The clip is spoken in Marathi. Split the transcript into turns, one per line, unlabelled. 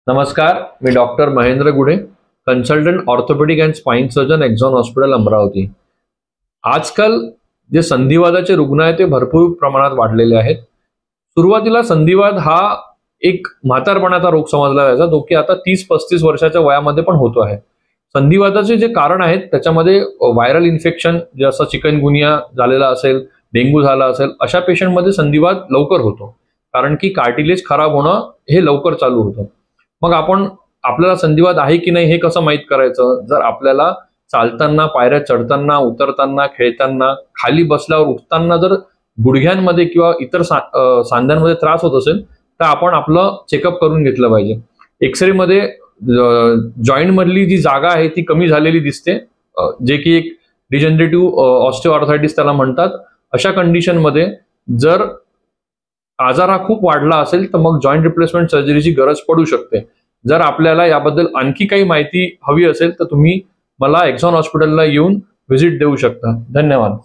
नमस्कार, मी doctor Mahendra Gude, consultant orthopaedic and spine surgeon, Axon hospital, Amravati. आजकाल जे संधिवादाचे रुग्ण आहेत ते भरपूर प्रमाणात वाढलेले आहेत. सुरुवातीला संधिवाद हा एक म्हातारपणाचा रोग समजला जायचा, जो की आता 30-35 वर्षाच्या वयामध्ये पण होतो आहे. संधिवादाचे जे कारण आहेत त्याच्यामध्ये व्हायरल इन्फेक्शन, जसं चिकनगुनिया झालेला असेल, डेंग्यू झाला असेल, अशा पेशंटमध्ये संधिवाद लवकर होतो, कारण की कार्टिलेज खराब होणं हे लवकर चालू होतं. मग आपल्याला संधिवात आहे की नाही हे कसं माहीत करायचं? जर आपल्याला चालताना, पायऱ्या चढताना, उतरताना, खेळताना, खाली बसल्यावर उठताना जर गुडघ्यांमध्ये किंवा इतर सांध्यांमध्ये त्रास होत असेल तर आपण आपलं चेकअप करून घेतलं पाहिजे. एक्सरे मध्ये जॉईंट मधली जी जागा आहे ती कमी झालेली दिसते, जे की एक डिजनरेटिव्ह ऑस्टिओआर्थरायटिस त्याला म्हणतात. अशा कंडिशन मध्ये जर आजार हा खूप वाढला असेल तर मग जॉईंट रिप्लेसमेंट सर्जरीची गरज पडू शकते. जर आपल्याला याबद्दल आणखी काही माहिती हवी असेल तर तुम्ही मला एक्झॉन हॉस्पिटलला येऊन व्हिजिट देऊ शकता. धन्यवाद.